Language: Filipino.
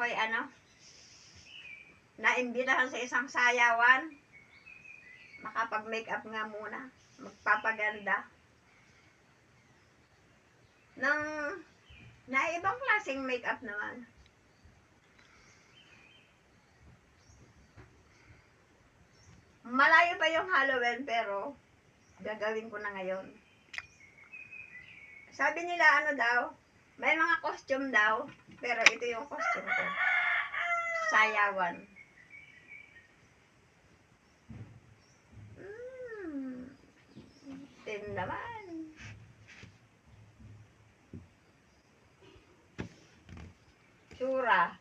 ako'y naimbitahan sa isang sayawan. Makapag-makeup nga muna. Magpapaganda. Na ibang klaseng makeup naman. Malayo pa yung Halloween pero gagawin ko na ngayon. Sabi nila daw, may mga costume daw, pero ito yung costume ko. Sayawan. Tin naman. Sura.